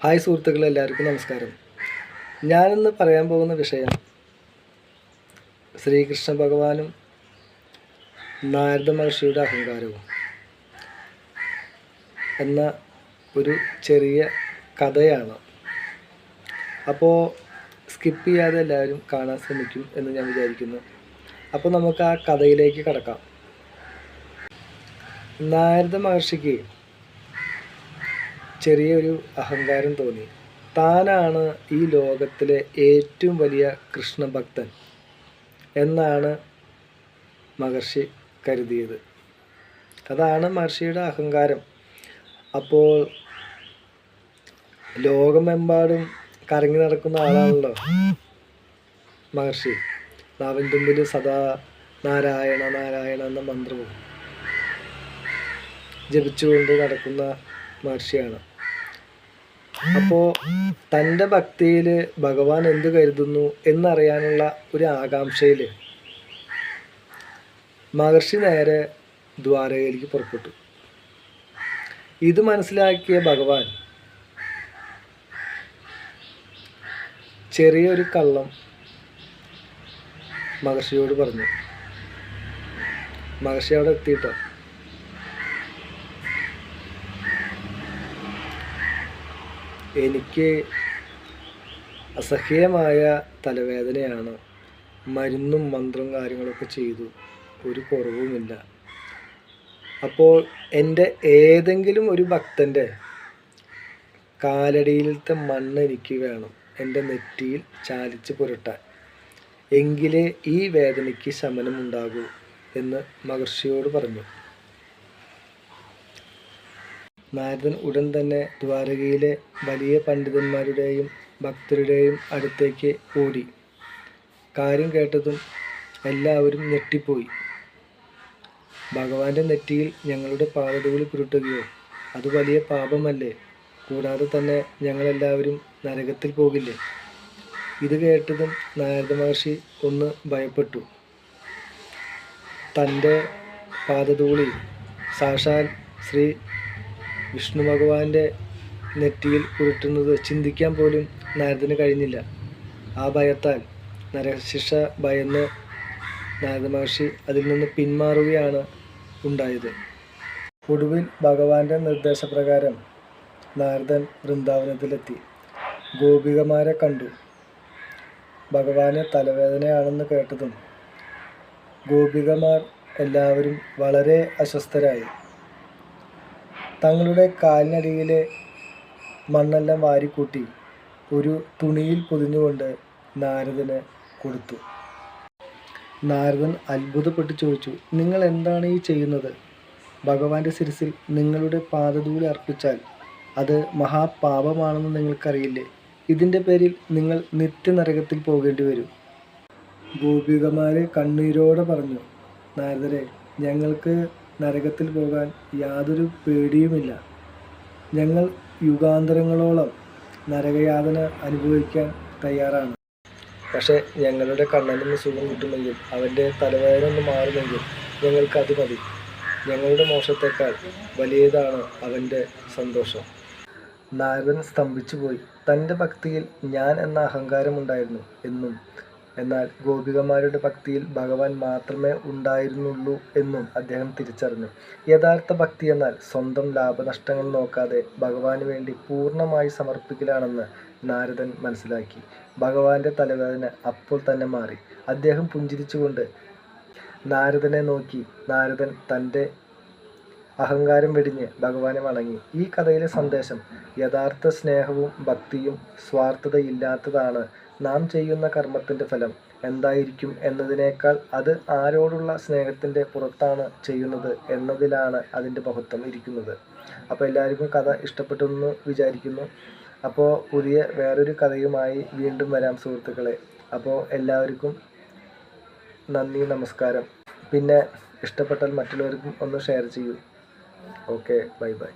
Hi സുഹൃത്തുക്കളെ, എല്ലാവർക്കും നമസ്കാരം. ഞാനിന്ന് പറയാൻ പോകുന്ന വിഷയം ശ്രീകൃഷ്ണ ഭഗവാനും നാരദ മഹർഷിയുടെ അഹങ്കാരവും എന്ന ഒരു ചെറിയ കഥയാണ്. അപ്പോൾ സ്കിപ്പ് ചെയ്യാതെ എല്ലാവരും കാണാൻ ശ്രമിക്കും എന്ന് ഞാൻ വിചാരിക്കുന്നു. അപ്പോൾ നമുക്ക് ആ കഥയിലേക്ക് കടക്കാം. നാരദ മഹർഷിക്ക് ചെറിയൊരു അഹങ്കാരം തോന്നി. താനാണ് ഈ ലോകത്തിലെ ഏറ്റവും വലിയ കൃഷ്ണഭക്തൻ എന്നാണ് മഹർഷി കരുതിയത്. അതാണ് മഹർഷിയുടെ അഹങ്കാരം. അപ്പോൾ ലോകമെമ്പാടും കറങ്ങി നടക്കുന്ന ആളാണല്ലോ മഹർഷി. നാവിൻ തുമ്പിൽ സദാ നാരായണ നാരായണ എന്ന മന്ത്രവും ജപിച്ചുകൊണ്ട് നടക്കുന്ന മഹർഷിയാണ്. അപ്പോൾ തൻ്റെ ഭക്തിയിൽ ഭഗവാൻ എന്ത് കരുതുന്നു എന്നറിയാനുള്ള ഒരു ആകാംക്ഷയിൽ മഹർഷി നേരെ ദ്വാരകയിലേക്ക് പുറപ്പെട്ടു. ഇത് മനസ്സിലാക്കിയ ഭഗവാൻ ചെറിയൊരു കള്ളം മഹർഷിയോട് പറഞ്ഞു. മഹർഷി അവിടെ എത്തിയിട്ടോ. എനിക്ക് അസഹ്യമായ തലവേദനയാണ്. മരുന്നും മന്ത്രവും കാര്യങ്ങളൊക്കെ ചെയ്തു, ഒരു കുറവുമില്ല. അപ്പോൾ എൻ്റെ ഏതെങ്കിലും ഒരു ഭക്തൻ്റെ കാലടിയിലത്തെ മണ്ണ് എനിക്ക് വേണം, എൻ്റെ നെറ്റിയിൽ ചാലിച്ച് പുരട്ടാൻ. എങ്കിലേ ഈ വേദനയ്ക്ക് ശമനമുണ്ടാകൂ എന്ന് മഹർഷിയോട് പറഞ്ഞു. നാരദൻ ഉടൻ തന്നെ ദ്വാരകയിലെ വലിയ പണ്ഡിതന്മാരുടെയും ഭക്തരുടെയും അടുത്തേക്ക് ഓടി. കാര്യം കേട്ടതും എല്ലാവരും ഞെട്ടിപ്പോയി. ഭഗവാന്റെ നെറ്റിയിൽ ഞങ്ങളുടെ പാദധൂളി പുരട്ടുകയോ? അത് വലിയ പാപമല്ലേ? കൂടാതെ തന്നെ ഞങ്ങളെല്ലാവരും നരകത്തിൽ പോകില്ലേ? ഇത് കേട്ടതും നാരദ മഹർഷി ഒന്ന് ഭയപ്പെട്ടു. തൻ്റെ പാദധൂളി സാക്ഷാൽ ശ്രീ വിഷ്ണു ഭഗവാന്റെ നെറ്റിയിൽ പുരട്ടുന്നത് ചിന്തിക്കാൻ പോലും നാരദന് കഴിഞ്ഞില്ല. ആ ഭയത്താൽ നരകശിക്ഷ ഭയന്ന് നാരദ മഹർഷി അതിൽ നിന്ന് പിന്മാറുകയാണ് ഉണ്ടായത്. ഒടുവിൽ ഭഗവാന്റെ നിർദ്ദേശപ്രകാരം നാരദൻ വൃന്ദാവനത്തിലെത്തി. ഗോപികമാരെ കണ്ടു. ഭഗവാന് തലവേദനയാണെന്ന് കേട്ടതും ഗോപികമാർ എല്ലാവരും വളരെ അസ്വസ്ഥരായി. തങ്ങളുടെ കാലിനടിയിലെ മണ്ണെല്ലാം വാരിക്കൂട്ടി ഒരു തുണിയിൽ പൊതിഞ്ഞുകൊണ്ട് നാരദന് കൊടുത്തു. നാരദൻ അത്ഭുതപ്പെട്ട് ചോദിച്ചു, നിങ്ങൾ എന്താണ് ഈ ചെയ്യുന്നത്? ഭഗവാന്റെ ശിരസിൽ നിങ്ങളുടെ പാദധൂളി അർപ്പിച്ചാൽ അത് മഹാപാപമാണെന്ന് നിങ്ങൾക്കറിയില്ലേ? ഇതിൻ്റെ പേരിൽ നിങ്ങൾ നിത്യനരകത്തിൽ പോകേണ്ടി വരും. ഗോപികമാരെ കണ്ണീരോടെ പറഞ്ഞു, നാരദരെ, ഞങ്ങൾക്ക് നരകത്തിൽ പോകാൻ യാതൊരു പേടിയുമില്ല. ഞങ്ങൾ യുഗാന്തരങ്ങളോളം നരകയാതന അനുഭവിക്കാൻ തയ്യാറാണ്. പക്ഷേ ഞങ്ങളുടെ കണ്ണനൊന്ന് സുഖം കിട്ടുമെങ്കിൽ, അവൻ്റെ തലവേദന ഒന്ന് മാറുമെങ്കിൽ ഞങ്ങൾക്ക് അത് മതി. ഞങ്ങളുടെ മോക്ഷത്തേക്കാൾ വലിയതാണ് അവൻ്റെ സന്തോഷം. നാരദൻ സ്തംഭിച്ചു പോയി. തൻ്റെ ഭക്തിയിൽ ഞാൻ എന്ന അഹങ്കാരമുണ്ടായിരുന്നു എന്നും, എന്നാൽ ഗോപികമാരുടെ ഭക്തിയിൽ ഭഗവാൻ മാത്രമേ ഉണ്ടായിരുന്നുള്ളൂ എന്നും അദ്ദേഹം തിരിച്ചറിഞ്ഞു. യഥാർത്ഥ ഭക്തി എന്നാൽ സ്വന്തം ലാഭനഷ്ടങ്ങൾ നോക്കാതെ ഭഗവാന് വേണ്ടി പൂർണ്ണമായി സമർപ്പിക്കലാണെന്ന് നാരദൻ മനസ്സിലാക്കി. ഭഗവാന്റെ തലവേദന അപ്പോൾ തന്നെ മാറി. അദ്ദേഹം പുഞ്ചിരിച്ചുകൊണ്ട് നാരദനെ നോക്കി. നാരദൻ തൻ്റെ അഹങ്കാരം വെടിഞ്ഞ് ഭഗവാനെ വണങ്ങി. ഈ കഥയിലെ സന്ദേശം യഥാർത്ഥ സ്നേഹവും ഭക്തിയും സ്വാർത്ഥതയില്ലാത്തതാണ്. നാം ചെയ്യുന്ന കർമ്മത്തിൻ്റെ ഫലം എന്തായിരിക്കും എന്നതിനേക്കാൾ അത് ആരോടുള്ള സ്നേഹത്തിൻ്റെ പുറത്താണ് ചെയ്യുന്നത് എന്നതിലാണ് അതിൻ്റെ മഹത്വം ഇരിക്കുന്നത്. അപ്പോൾ എല്ലാവർക്കും കഥ ഇഷ്ടപ്പെട്ടെന്ന് വിചാരിക്കുന്നു. അപ്പോൾ പുതിയ വേറൊരു കഥയുമായി വീണ്ടും വരാം സുഹൃത്തുക്കളെ. അപ്പോൾ എല്ലാവർക്കും നന്ദി, നമസ്കാരം. പിന്നെ ഇഷ്ടപ്പെട്ടാൽ മറ്റുള്ളവർക്കും ഒന്ന് ഷെയർ ചെയ്യൂ. Okay, bye bye.